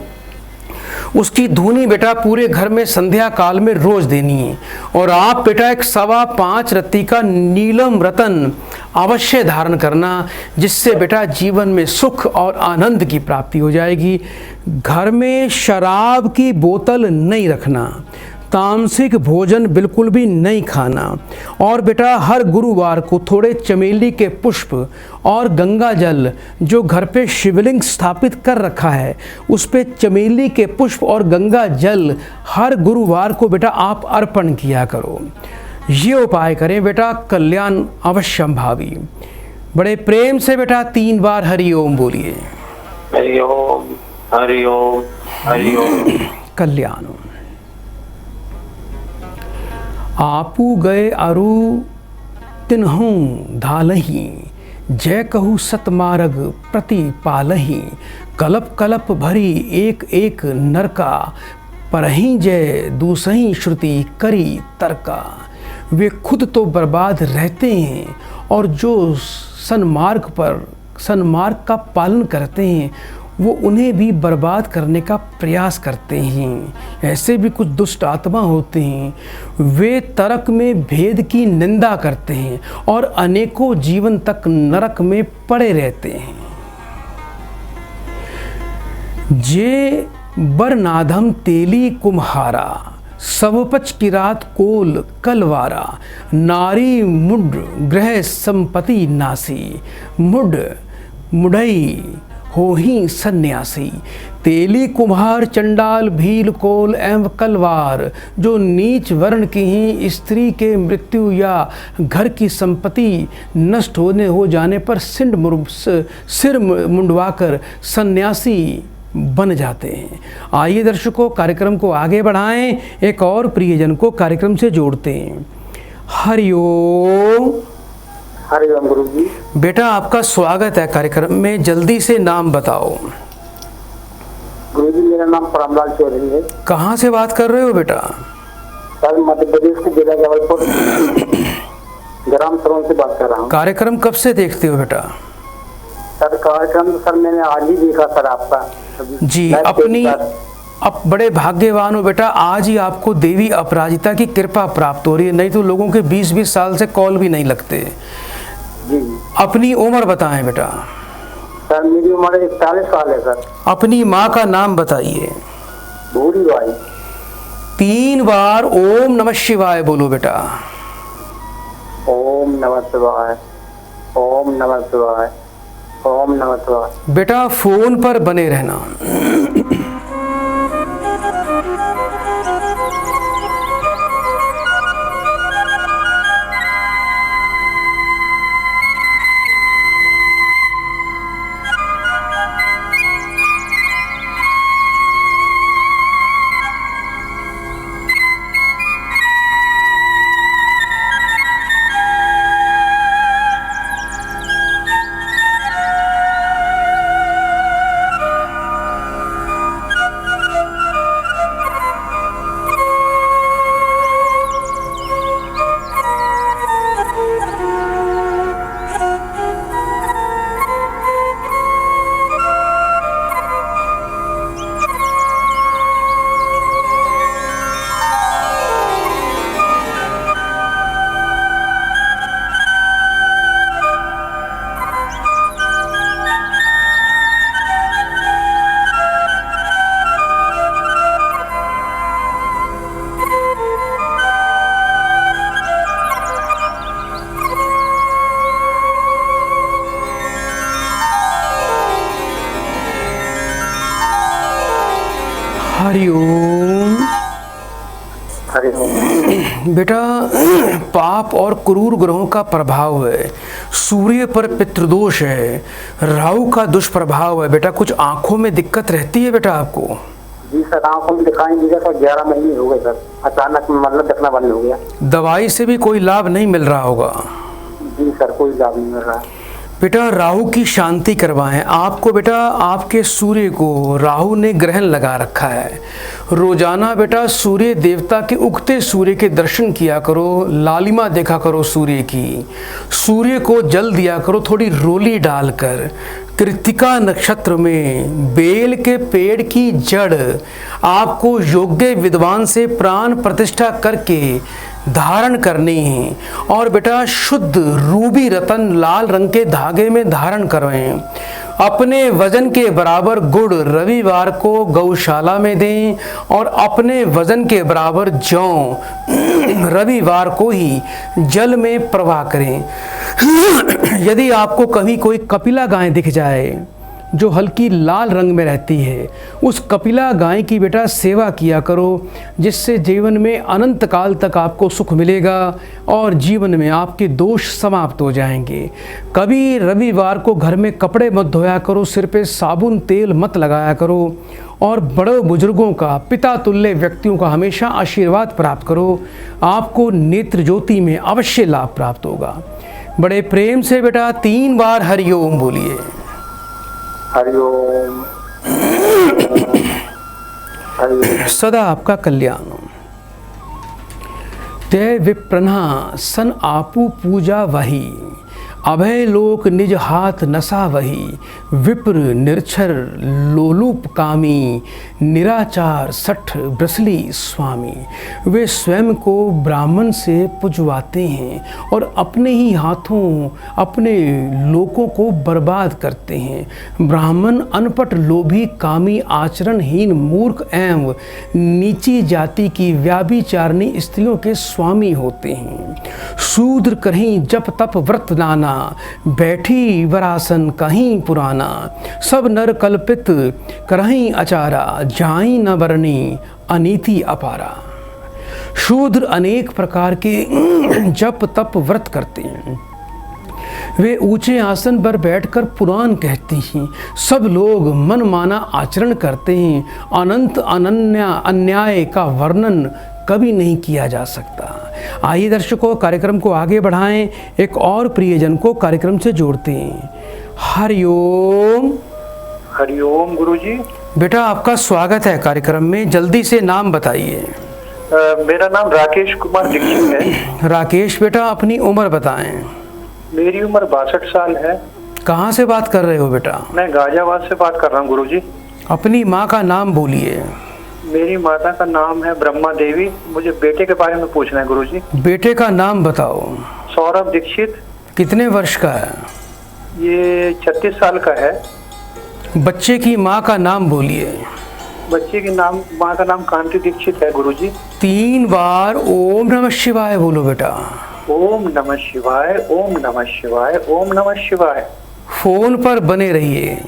उसकी धूनी बेटा पूरे घर में संध्या काल में रोज देनी है। और आप बेटा एक 5.25 रत्ती का नीलम रतन अवश्य धारण करना, जिससे बेटा जीवन में सुख और आनंद की प्राप्ति हो जाएगी। घर में शराब की बोतल नहीं रखना, तामसिक भोजन बिल्कुल भी नहीं खाना। और बेटा हर गुरुवार को थोड़े चमेली के पुष्प और गंगा जल, जो घर पे शिवलिंग स्थापित कर रखा है उस पे चमेली के पुष्प और गंगा जल हर गुरुवार को बेटा आप अर्पण किया करो। ये उपाय करें बेटा, कल्याण अवश्यंभावी। बड़े प्रेम से बेटा 3 बार हरि ओम बोलिए। हरि ओम, हरि ओम, हरि ओम। कल्याण। आपू गए अरु तिन्हूं धालही, जय कहू सतमार्ग प्रतिपालही। कलप कलप भरी एक एक नरका, परहीं जय दूसही श्रुति करी तर्का। वे खुद तो बर्बाद रहते हैं और जो सन्मार्ग का पालन करते हैं वो उन्हें भी बर्बाद करने का प्रयास करते हैं। ऐसे भी कुछ दुष्ट आत्मा होते हैं, वे तर्क में भेद की निंदा करते हैं और अनेकों जीवन तक नरक में पड़े रहते हैं। जे बरनाधम तेली कुम्हारा, सबपच की रात कोल कलवारा। नारी मुड ग्रह संपत्ति नासी, मुडई हो ही सन्यासी। तेली कुम्हार, चंडाल, भील, कोल एवं कलवार, जो नीच वर्ण की ही स्त्री के मृत्यु या घर की संपत्ति नष्ट हो जाने पर सिर मुंडवाकर सन्यासी बन जाते हैं। आइए दर्शकों, कार्यक्रम को आगे बढ़ाएं, एक और प्रियजन को कार्यक्रम से जोड़ते हैं। हरि ओम। हरि ओम गुरु जी। बेटा आपका स्वागत है कार्यक्रम में, जल्दी से नाम बताओ। गुरु जी मेरा नाम परमलाल चौधरी है। कहाँ से बात कर रहे हो बेटा? सर मध्य प्रदेश के जिला जबलपुर ग्राम सरोन से बात कर रहा हूँ। कार्यक्रम कब से देखते हो बेटा? सर कार्यक्रम सर मैंने आज ही देखा सर आपका जी। अब बड़े भाग्यवान हो बेटा, आज ही आपको देवी अपराजिता की कृपा प्राप्त हो रही है, नहीं तो लोगों के 20-20 साल से कॉल भी नहीं लगते। जी। अपनी उम्र बताएं बेटा। सर मेरी उम्र 41 साल है सर। अपनी माँ का नाम बताइए। भूरी बाई। 3 बार ओम नमः शिवाय बोलो बेटा। ओम नमः शिवाय, ओम नमः शिवाय, ओम नमः शिवाय। बेटा फोन पर बने रहना। हरिओम। हरिओम। बेटा पाप और क्रूर ग्रहों का प्रभाव है, सूर्य पर पितृदोष है, राहु का दुष्प्रभाव है बेटा। कुछ आंखों में दिक्कत रहती है बेटा आपको? जी सर, आंखों में दिखाई नहीं दिया सर, 11 महीने हो गए सर, अचानक मतलब दिखना बंद हो गया। दवाई से भी कोई लाभ नहीं मिल रहा होगा? जी सर, कोई लाभ नहीं मिल रहा। बेटा राहु की शांति करवाएं आपको। बेटा आपके सूर्य को राहु ने ग्रहण लगा रखा है। रोजाना बेटा सूर्य देवता के उगते सूर्य के दर्शन किया करो, लालिमा देखा करो सूर्य की। सूर्य को जल दिया करो थोड़ी रोली डालकर। कृत्तिका नक्षत्र में बेल के पेड़ की जड़ आपको योग्य विद्वान से प्राण प्रतिष्ठा करके धारण करनी है। और बेटा शुद्ध रूबी रतन लाल रंग के धागे में धारण करें। अपने वजन के बराबर गुड़ रविवार को गौशाला में दें और अपने वजन के बराबर जौ रविवार को ही जल में प्रवाह करें। यदि आपको कभी कोई कपिला गाय दिख जाए जो हल्की लाल रंग में रहती है, उस कपिला गाय की बेटा सेवा किया करो, जिससे जीवन में अनंत काल तक आपको सुख मिलेगा और जीवन में आपके दोष समाप्त हो जाएंगे। कभी रविवार को घर में कपड़े मत धोया करो, सिर पे साबुन तेल मत लगाया करो और बड़े बुजुर्गों का, पिता तुल्य व्यक्तियों का हमेशा आशीर्वाद प्राप्त करो। आपको नेत्र ज्योति में अवश्य लाभ प्राप्त होगा। बड़े प्रेम से बेटा 3 बार हरिओम बोलिए। हरिओम। हरिओम। सदा आपका कल्याण हो। ते विप्रन्हा सन आपू पूजा वही, अभय लोक निज हाथ नसा वही। विप्र निरक्षर लोलुप कामी, निराचार सठ ब्रसली स्वामी। वे स्वयं को ब्राह्मण से पुजवाते हैं और अपने ही हाथों अपने लोगों को बर्बाद करते हैं। ब्राह्मण अनपट लोभी कामी आचरणहीन मूर्ख एवं नीची जाति की व्याभिचारिणी स्त्रियों के स्वामी होते हैं। शूद्र कहीं जप तप व्रत नाना, बैठी वरासन कहीं पुराना। सब नर कल्पित करहीं अचारा, जाई न बरनी अनीति अपारा। शूद्र अनेक प्रकार के जप तप व्रत करते हैं। वे ऊंचे आसन पर बैठकर पुराण कहते हैं। सब लोग मनमाना आचरण करते हैं। अनंत अनन्य अन्याय का वर्णन कभी नहीं किया जा सकता। आइए दर्शकों, कार्यक्रम को आगे बढ़ाएं, एक और प्रियजन को कार्यक्रम से जोड़ते हैं। हरिओम। हरिओम गुरुजी। बेटा आपका स्वागत है कार्यक्रम में। जल्दी से नाम बताइए। मेरा नाम राकेश कुमार दीक्षित है। राकेश बेटा अपनी उम्र बताएं। मेरी उम्र 62 साल है। कहाँ से बात कर रहे हो बेटा? मैं गाजियाबाद से बात कर रहा हूँ गुरुजी। अपनी माँ का नाम बोलिए। मेरी माता का नाम है ब्रह्मा देवी। मुझे बेटे के बारे में पूछना है गुरुजी। बेटे का नाम बताओ। सौरभ दीक्षित। कितने वर्ष का है? ये 36 साल का है। बच्चे की माँ का नाम बोलिए। बच्चे की माँ का नाम कांति दीक्षित है गुरुजी। 3 बार ओम नमः शिवाय बोलो बेटा। ओम नमः शिवाय, ओम नमः शिवाय, ओम नमः शिवाय। फोन पर बने रहिए।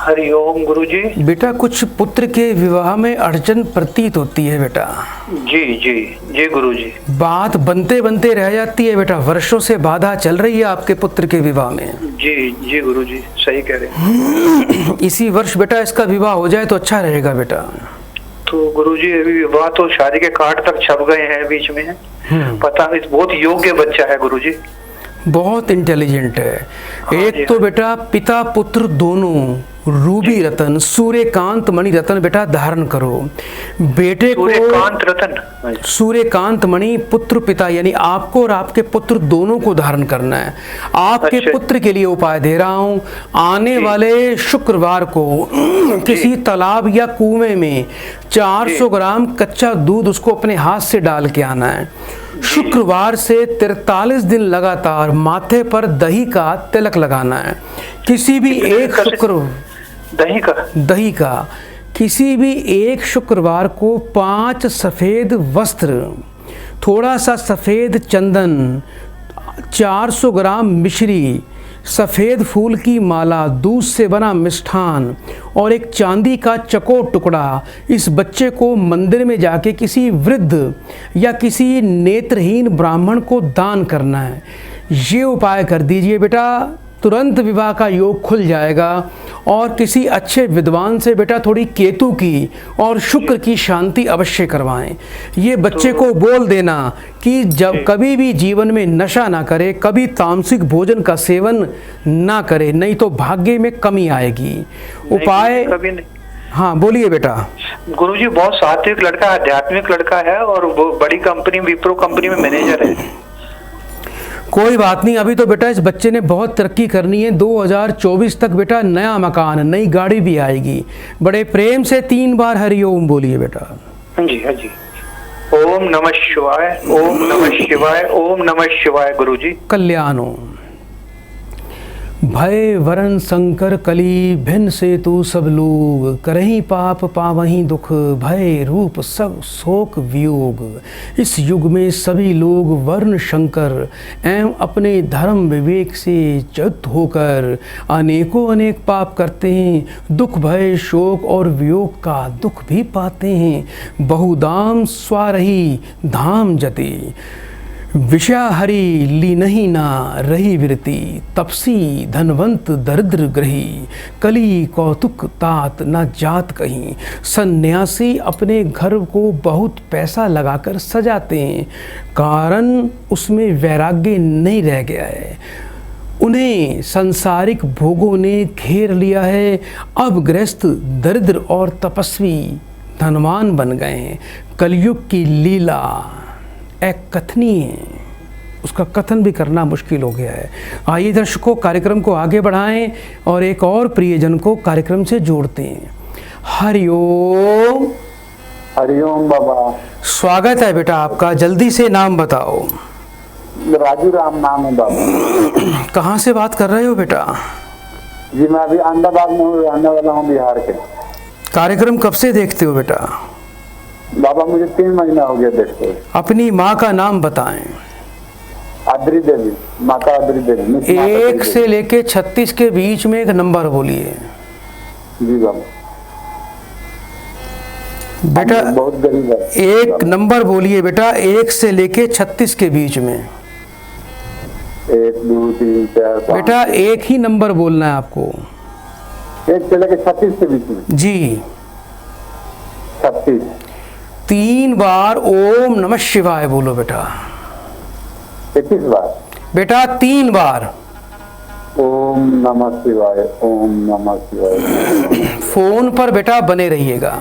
हरिओम गुरुजी। बेटा कुछ पुत्र के विवाह में अड़चन प्रतीत होती है बेटा। जी जी जी गुरुजी। बात बनते बनते रह जाती है बेटा, वर्षों से बाधा चल रही है आपके पुत्र के विवाह में। जी जी गुरुजी, सही कह रहे हैं। इसी वर्ष बेटा इसका विवाह हो जाए तो अच्छा रहेगा बेटा। तो गुरुजी अभी विवाह तो शादी के कार्ड तक छप गए हैं बीच में। पता नहीं, बहुत योग्य बच्चा है गुरुजी। बहुत इंटेलिजेंट है। एक तो बेटा पिता पुत्र दोनों रूबी रतन सूर्यकांत मणि रतन बेटा धारण करो। बेटे को सूर्यकांत रतन, सूर्यकांत मणि पुत्र पिता यानी आपको और आपके पुत्र दोनों को धारण करना है। आपके पुत्र के लिए उपाय दे रहा हूं। आने वाले शुक्रवार को किसी तालाब या कुएं में 400 ग्राम कच्चा दूध उसको अपने हाथ से डाल के आना है। शुक्रवार से 43 दिन लगातार माथे पर दही का तिलक लगाना है। किसी भी एक दही का किसी भी एक शुक्रवार को 5 सफेद वस्त्र, थोड़ा सा सफेद चंदन, 400 ग्राम मिश्री, सफ़ेद फूल की माला, दूध से बना मिष्ठान और एक चांदी का चकोर टुकड़ा इस बच्चे को मंदिर में जाके किसी वृद्ध या किसी नेत्रहीन ब्राह्मण को दान करना है। ये उपाय कर दीजिए बेटा, तुरंत विवाह का योग खुल जाएगा। और किसी अच्छे विद्वान से बेटा थोड़ी केतु की और शुक्र की शांति अवश्य करवाएं। ये बच्चे को बोल देना कि जब कभी भी जीवन में नशा ना करे, कभी तामसिक भोजन का सेवन ना करे, नहीं तो भाग्य में कमी आएगी। उपाय कभी नहीं। हाँ बोलिए बेटा। गुरुजी बहुत सात्विक लड़का, आध्यात्मिक लड़का है और वो बड़ी कंपनी विप्रो कंपनी में मैनेजर है। कोई बात नहीं, अभी तो बेटा इस बच्चे ने बहुत तरक्की करनी है। 2024 तक बेटा नया मकान, नई गाड़ी भी आएगी। बड़े प्रेम से 3 बार हरिओम बोलिए बेटा। हाँ जी हाँ जी। ओम नमः शिवाय, ओम नमः शिवाय, ओम नमः शिवाय गुरुजी। कल्याण हो। भय वरण शंकर कली भिन्न से तू सब लोग, करहीं पाप पावहीं दुख, भय रूप सब शोक वियोग। इस युग में सभी लोग वर्ण शंकर एवं अपने धर्म विवेक से च्युत होकर अनेकों अनेक पाप करते हैं। दुख भय शोक और वियोग का दुख भी पाते हैं। बहुदाम स्वारही धाम जते, विषया हरि ली नहीं ना रही विरति, तपसी धनवंत दरिद्र ग्रही, कली कौतुक तात न जात कहीं। सन्यासी अपने घर को बहुत पैसा लगाकर सजाते हैं, कारण उसमें वैराग्य नहीं रह गया है। उन्हें सांसारिक भोगों ने घेर लिया है। अब गृहस्थ दरिद्र और तपस्वी धनवान बन गए हैं। कलयुग की लीला एक कथनीय है, उसका कथन भी करना मुश्किल हो गया है। आइए दर्शकों, कार्यक्रम को आगे बढ़ाएं और एक और प्रियजन को कार्यक्रम से जोड़ते हैं। हरिओम। हरिओम बाबा। स्वागत है बेटा आपका, जल्दी से नाम बताओ। राजू राम नाम है बाबा। कहाँ से बात कर रहे हो बेटा? जी मैं अभी अहमदाबाद में रहने वाला हूँ, बिहार के। कार्यक्रम कब से देखते हो बेटा? बाबा मुझे 3 महीना हो गया देखते हुए। अपनी माँ का नाम बताएं। आद्री देवी, माता आद्री देवी। 1 से लेके 36 के बीच में एक नंबर बोलिए। जी बाबा। बेटा बहुत गरीब है। एक नंबर बोलिए बेटा, 1 से लेके 36 के बीच में। 1 2 3 4 5। बेटा एक ही नंबर बोलना है आपको। 1 से लेके 36 के बीच में। जी। 36। 3 बार ओम नमः शिवाय बोलो बेटा। 21 बार। बेटा 3 बार ओम नमः शिवाय, ओम नमः शिवाय। फोन पर बेटा बने रहिएगा।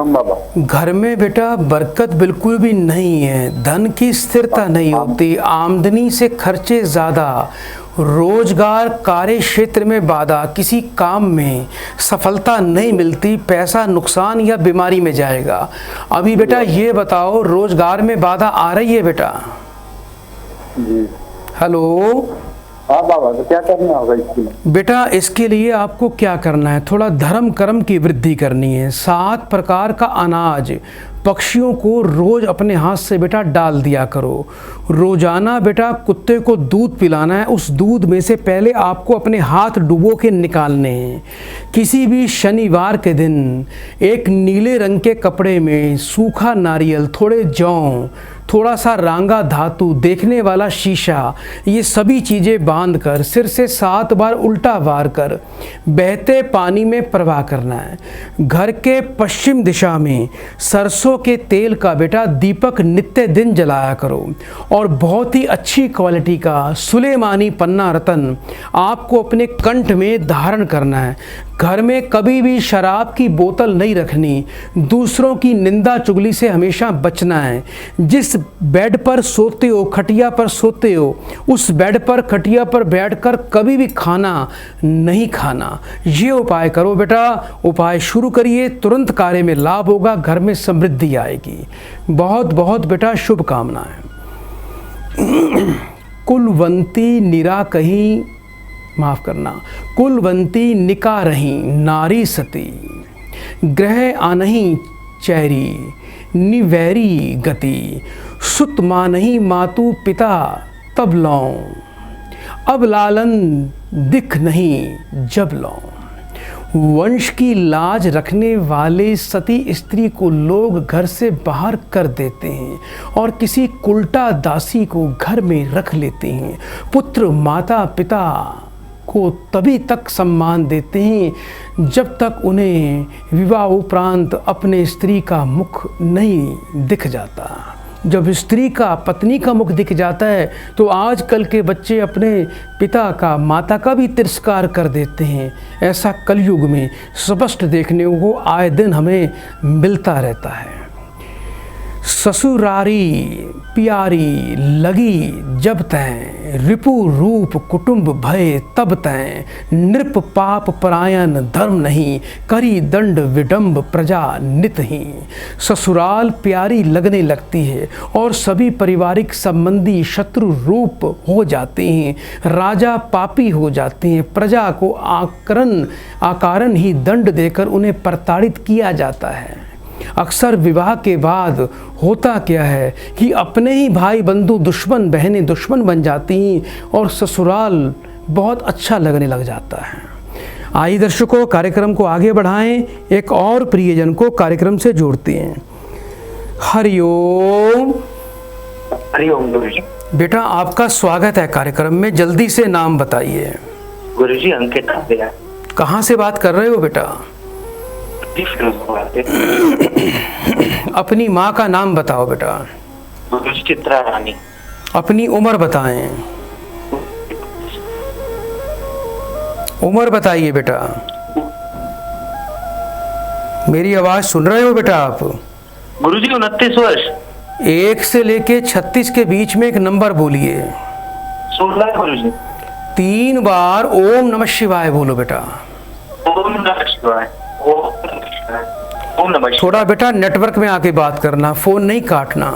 प्रणाम बाबा। घर में बेटा बरकत बिल्कुल भी नहीं है, धन की स्थिरता नहीं होती, आमदनी से खर्चे ज़्यादा, रोजगार कार्य क्षेत्र में बाधा, किसी काम में सफलता नहीं मिलती, पैसा नुकसान या बीमारी में जाएगा। अभी बेटा ये बताओ, रोजगार में बाधा आ रही है बेटा? जी हेलो। हाँ बाबा, तो क्या करना होगा इसके लिए? बेटा इसके लिए आपको क्या करना है, थोड़ा धर्म कर्म की वृद्धि करनी है। 7 प्रकार का अनाज पक्षियों को रोज अपने हाथ से बेटा डाल दिया करो। रोजाना बेटा कुत्ते को दूध पिलाना है, उस दूध में से पहले आपको अपने हाथ डुबो के निकालने हैं। किसी भी शनिवार के दिन एक नीले रंग के कपड़े में सूखा नारियल, थोड़े जौ, थोड़ा सा रांगा धातु, देखने वाला शीशा, ये सभी चीज़ें बांध कर सिर से 7 बार उल्टा वार कर बहते पानी में प्रवाह करना है। घर के पश्चिम दिशा में सरसों के तेल का बेटा दीपक नित्य दिन जलाया करो। और बहुत ही अच्छी क्वालिटी का सुलेमानी पन्ना रतन आपको अपने कंठ में धारण करना है। घर में कभी भी शराब की बोतल नहीं रखनी, दूसरों की निंदा चुगली से हमेशा बचना है। जिस बेड पर सोते हो, खटिया पर सोते हो, उस बेड पर खटिया पर बैठकर कभी भी खाना नहीं खाना। ये उपाय करो बेटा, उपाय शुरू करिए, तुरंत कार्य में लाभ होगा, घर में समृद्धि आएगी। बहुत बहुत बेटा शुभकामनाएं। कुलवंती निरा कहीं, माफ़ करना, कुलवंती निका रही नारी सती, ग्रह आनही चैरी निवैरी गति, सुत मानही मातु पिता तब लौं, अब लालन दिख नहीं जब लौं। वंश की लाज रखने वाले सती स्त्री को लोग घर से बाहर कर देते हैं और किसी उल्टा दासी को घर में रख लेते हैं। पुत्र माता पिता को तभी तक सम्मान देते हैं जब तक उन्हें विवाह उपरांत अपने स्त्री का मुख नहीं दिख जाता। जब स्त्री का, पत्नी का मुख दिख जाता है तो आजकल के बच्चे अपने पिता का, माता का भी तिरस्कार कर देते हैं। ऐसा कलयुग में स्पष्ट देखने को आए दिन हमें मिलता रहता है। ससुरारी प्यारी लगी जब तैं, रिपु रूप कुटुंब भय तब तैं, नृप पाप परायण धर्म नहीं, करी दंड विडंब प्रजा नित ही। ससुराल प्यारी लगने लगती है और सभी पारिवारिक संबंधी शत्रु रूप हो जाते हैं, राजा पापी हो जाते हैं, प्रजा को आकारण ही दंड देकर उन्हें प्रताड़ित किया जाता है। अक्सर विवाह के बाद होता क्या है कि अपने ही भाई बंधु दुश्मन बहनें दुश्मन बन जाती हैं और ससुराल बहुत अच्छा लगने लग जाता है। आइए दर्शकों, कार्यक्रम को आगे बढ़ाएं, एक और प्रियजन को कार्यक्रम से जोड़ते हैं। हरिओम। हरिओम गुरुजी। बेटा आपका स्वागत है कार्यक्रम में, जल्दी से नाम बताइए। गुरुजी अंकित आर्या। कहाँ से बात कर रहे हो बेटा? अपनी माँ का नाम बताओ बेटा। चित्रा रानी। अपनी उम्र बताएं। उम्र बताइए बेटा। मेरी आवाज सुन रहे हो बेटा आप? गुरुजी 29 वर्ष। 1 से लेके 36 के बीच में एक नंबर बोलिए। 16 गुरुजी। 3 बार ओम नमः शिवाय बोलो बेटा। ओम नमः शिवाय। ओम नमः शिवाय। थोड़ा बेटा नेटवर्क में आके बात करना, फोन नहीं काटना।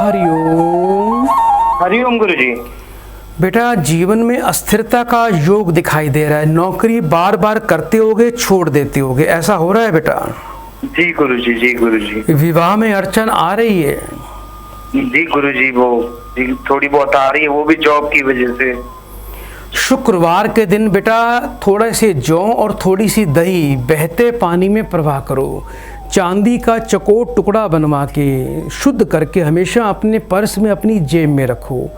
हरिओम। हरिओम गुरुजी। बेटा जीवन में अस्थिरता का योग दिखाई दे रहा है, नौकरी बार बार करते होगे छोड़ देते होगे, ऐसा हो रहा है बेटा? जी गुरुजी। जी गुरुजी। विवाह में अड़चन आ रही है? जी गुरुजी, वो जी थोड़ी बहुत आ रही है, वो भी जॉब की वजह से। शुक्रवार के दिन बेटा थोड़े से जौ और थोड़ी सी दही बहते पानी में प्रवाह करो। चांदी का चकोर टुकड़ा बनवा के शुद्ध करके हमेशा अपने पर्स में, अपनी जेब में रखो।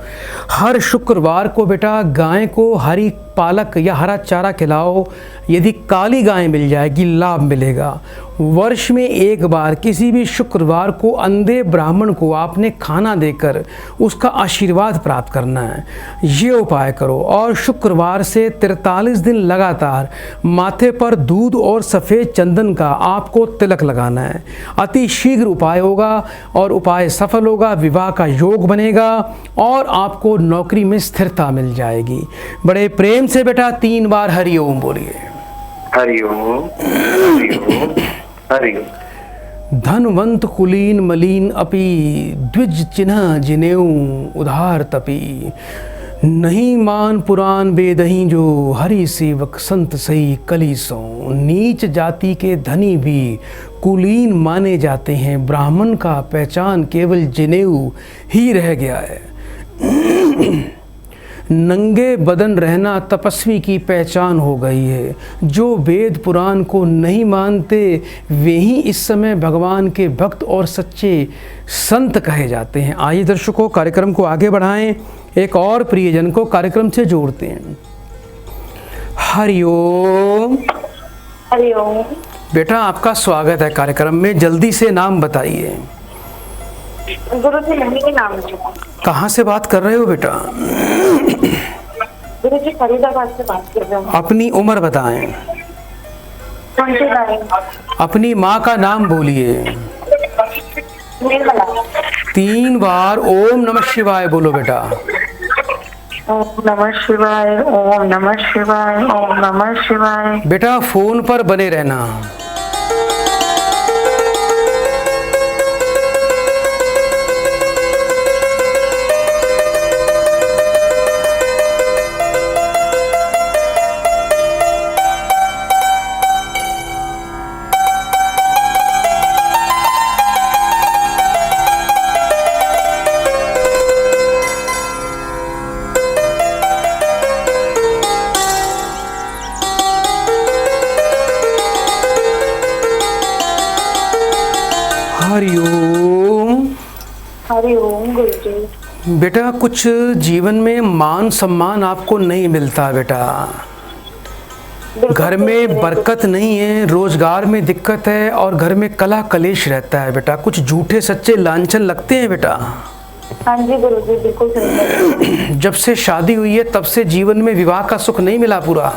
हर शुक्रवार को बेटा गाय को हरी पालक या हरा चारा खिलाओ। यदि काली गाय मिल जाएगी लाभ मिलेगा। वर्ष में एक बार किसी भी शुक्रवार को अंधे ब्राह्मण को आपने खाना देकर उसका आशीर्वाद प्राप्त करना है। ये उपाय करो और शुक्रवार से 43 दिन लगातार माथे पर दूध और सफ़ेद चंदन का आपको तिलक लगाना है। अति शीघ्र उपाय होगा और उपाय सफल होगा, विवाह का योग बनेगा और आपको नौकरी में स्थिरता मिल जाएगी। बड़े प्रेम से बेटा 3 बार हरि ओम बोलिए। हरि ओम, हरि ओम, हरि ओम। धनवंत कुलीन मलीन अपि द्विज चिन्ह जिनेऊ उधार तपी। नहीं मान पुराण वेदही जो हरि सेवक संत सही कली सो। नीच जाति के धनी भी कुलीन माने जाते हैं, ब्राह्मण का पहचान केवल जनेऊ ही रह गया है। नंगे बदन रहना तपस्वी की पहचान हो गई है। जो वेद पुराण को नहीं मानते वे ही इस समय भगवान के भक्त और सच्चे संत कहे जाते हैं। आइए दर्शकों, कार्यक्रम को आगे बढ़ाएं, एक और प्रियजन को कार्यक्रम से जोड़ते हैं। हरि ओम। हरि ओम। बेटा आपका स्वागत है कार्यक्रम में, जल्दी से नाम बताइए। गुरुजी मम्मी के नाम है। कहाँ से बात कर रहे हो बेटा? गुरुजी फरीदाबाद से बात कर रहे हूँ। अपनी उम्र बताएं। 29। अपनी माँ का नाम बोलिए। निर्मला। 3 बार ओम नमः शिवाय बोलो बेटा। ओम नमः शिवाय, ओम नमः शिवाय, ओम नमः शिवाय। बेटा फोन पर बने रहना। हरि ओम। हरि ओम गुरुजी। बेटा कुछ जीवन में मान सम्मान आपको नहीं मिलता बेटा। घर में बरकत नहीं है, रोजगार में दिक्कत है और घर में कला कलेश रहता है बेटा। कुछ झूठे सच्चे लांछन लगते हैं बेटा। हाँ जी गुरुजी, बिल्कुल सही। जब से शादी हुई है तब से जीवन में विवाह का सुख नहीं मिला पूरा।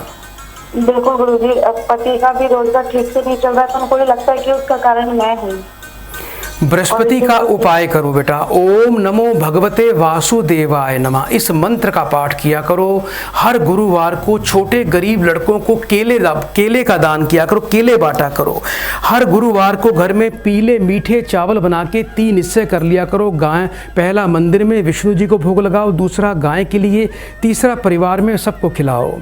बिल्कुल गुरुजी, पति का भी रोजगार ठीक से नहीं चल रहा है, तो उनको लगता है कि उसका कारण मैं हूँ। बृहस्पति का उपाय करो बेटा। ओम नमो भगवते वासुदेवाय नमः, इस मंत्र का पाठ किया करो। हर गुरुवार को छोटे गरीब लड़कों को केले का दान किया करो, केले बांटा करो। हर गुरुवार को घर में पीले मीठे चावल बना के 3 हिस्से कर लिया करो। गाय पहला मंदिर में विष्णु जी को भोग लगाओ, दूसरा गाय के लिए, तीसरा परिवार में सबको खिलाओ।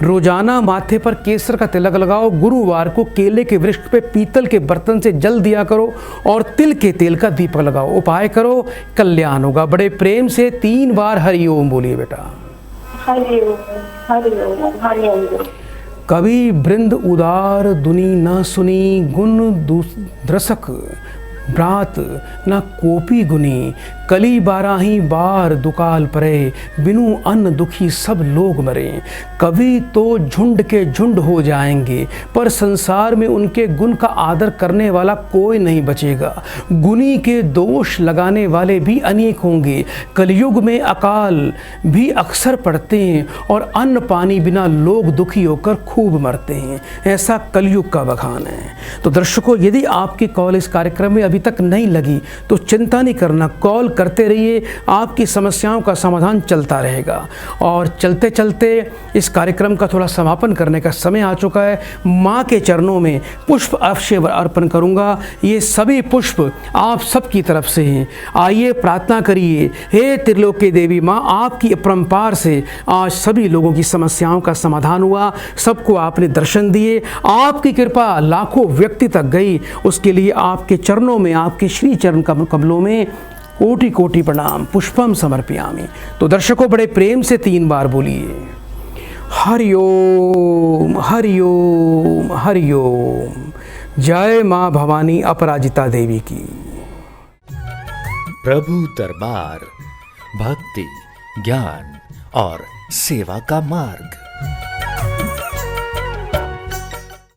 रोजाना माथे पर केसर का तिलक लगाओ। गुरुवार को केले के वृक्ष पे पीतल के बर्तन से जल दिया करो और तिल के तेल का दीपक लगाओ। उपाय करो, कल्याण होगा। बड़े प्रेम से 3 बार हरि ओम बोलिए बेटा। हरि ओम, हरि ओम, हरि ओम। कभी वृंद उदार दुनी न सुनी, गुण द्रसक भ्रात न कोपी गुनी। कली 12 बार दुकाल परे, बिनु अन्न दुखी सब लोग मरे। कभी तो झुंड के झुंड हो जाएंगे, पर संसार में उनके गुण का आदर करने वाला कोई नहीं बचेगा। गुनी के दोष लगाने वाले भी अनेक होंगे। कलयुग में अकाल भी अक्सर पड़ते हैं और अन्न पानी बिना लोग दुखी होकर खूब मरते हैं। ऐसा कलयुग का बखान है। तो दर्शकों, यदि आपकी कॉल इस कार्यक्रम में अभी तक नहीं लगी तो चिंता नहीं करना, कॉल करते रहिए, आपकी समस्याओं का समाधान चलता रहेगा। और चलते चलते इस कार्यक्रम का थोड़ा समापन करने का समय आ चुका है। माँ के चरणों में पुष्प अवश्य अर्पण करूँगा। ये सभी पुष्प आप सबकी तरफ से हैं। आइए प्रार्थना करिए। हे त्रिलोकी देवी माँ, आपकी अपरंपार से आज सभी लोगों की समस्याओं का समाधान हुआ, सबको आपने दर्शन दिए, आपकी कृपा लाखों व्यक्ति तक गई। उसके लिए आपके चरणों में, आपके श्री चरण कमलों में कोटि कोटि प्रणाम, पुष्पम समर्पयामि। तो दर्शकों, बड़े प्रेम से 3 बार बोलिए। हरि ओम, हरि ओम, हरि ओम। जय माँ भवानी अपराजिता देवी की। प्रभु दरबार, भक्ति, ज्ञान और सेवा का मार्ग।